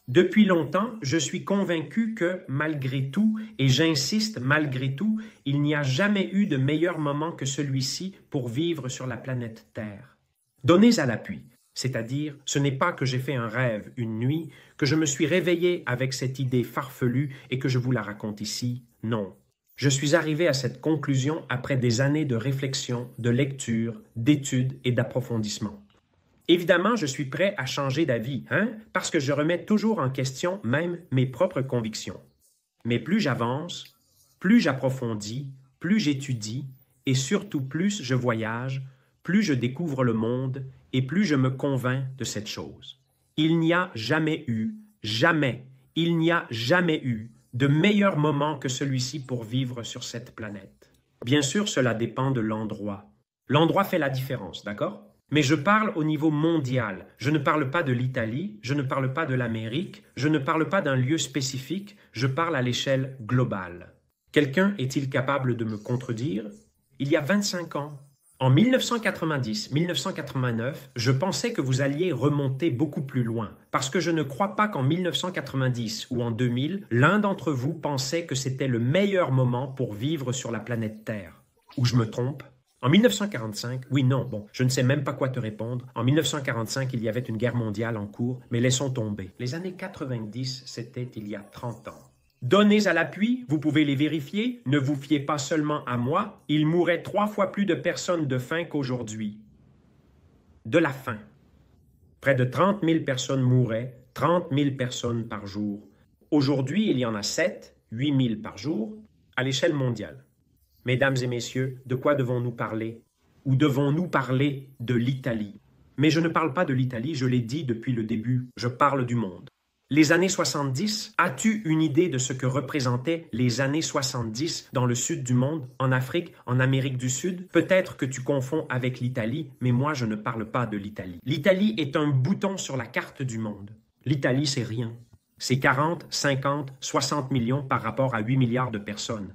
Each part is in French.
Depuis longtemps, je suis convaincu que, malgré tout, et j'insiste malgré tout, il n'y a jamais eu de meilleur moment que celui-ci pour vivre sur la planète Terre. Donnez à l'appui, c'est-à-dire, ce n'est pas que j'ai fait un rêve une nuit, que je me suis réveillé avec cette idée farfelue et que je vous la raconte ici, non. Je suis arrivé à cette conclusion après des années de réflexion, de lecture, d'études et d'approfondissement. Évidemment, je suis prêt à changer d'avis, parce que je remets toujours en question même mes propres convictions. Mais plus j'avance, plus j'approfondis, plus j'étudie, et surtout plus je voyage, plus je découvre le monde, et plus je me convainc de cette chose. Il n'y a jamais eu, il n'y a jamais eu de meilleur moment que celui-ci pour vivre sur cette planète. Bien sûr, cela dépend de l'endroit. L'endroit fait la différence, d'accord? Mais je parle au niveau mondial. Je ne parle pas de l'Italie, je ne parle pas de l'Amérique, je ne parle pas d'un lieu spécifique, je parle à l'échelle globale. Quelqu'un est-il capable de me contredire? Il y a 25 ans, en 1990-1989, je pensais que vous alliez remonter beaucoup plus loin, parce que je ne crois pas qu'en 1990 ou en 2000, l'un d'entre vous pensait que c'était le meilleur moment pour vivre sur la planète Terre. Ou je me trompe? En 1945, oui, non, bon, je ne sais même pas quoi te répondre. En 1945, il y avait une guerre mondiale en cours, mais laissons tomber. Les années 90, c'était il y a 30 ans. Données à l'appui, vous pouvez les vérifier, ne vous fiez pas seulement à moi, il mourait 3 fois plus de personnes de faim qu'aujourd'hui. De la faim. Près de 30 000 personnes mouraient, 30 000 personnes par jour. Aujourd'hui, il y en a 7, 8 000 par jour, à l'échelle mondiale. Mesdames et messieurs, de quoi devons-nous parler? Ou devons-nous parler de l'Italie? Mais je ne parle pas de l'Italie, je l'ai dit depuis le début, je parle du monde. Les années 70, as-tu une idée de ce que représentaient les années 70 dans le sud du monde, en Afrique, en Amérique du Sud? Peut-être que tu confonds avec l'Italie, mais moi je ne parle pas de l'Italie. L'Italie est un bouton sur la carte du monde. L'Italie, c'est rien. C'est 40, 50, 60 millions par rapport à 8 milliards de personnes.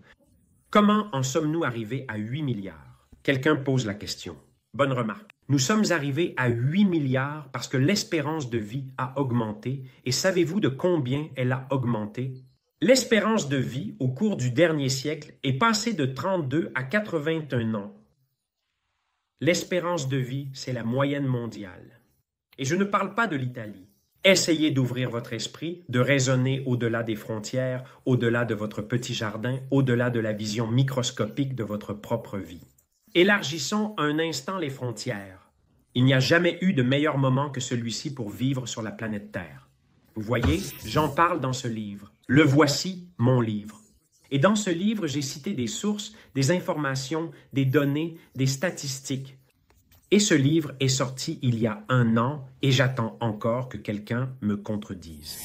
Comment en sommes-nous arrivés à 8 milliards? Quelqu'un pose la question. Bonne remarque. Nous sommes arrivés à 8 milliards parce que l'espérance de vie a augmenté. Et savez-vous de combien elle a augmenté? L'espérance de vie au cours du dernier siècle est passée de 32 à 81 ans. L'espérance de vie, c'est la moyenne mondiale. Et je ne parle pas de l'Italie. Essayez d'ouvrir votre esprit, de raisonner au-delà des frontières, au-delà de votre petit jardin, au-delà de la vision microscopique de votre propre vie. Élargissons un instant les frontières. Il n'y a jamais eu de meilleur moment que celui-ci pour vivre sur la planète Terre. Vous voyez, j'en parle dans ce livre. Le voici, mon livre. Et dans ce livre, j'ai cité des sources, des informations, des données, des statistiques. Et ce livre est sorti il y a 1 an et j'attends encore que quelqu'un me contredise.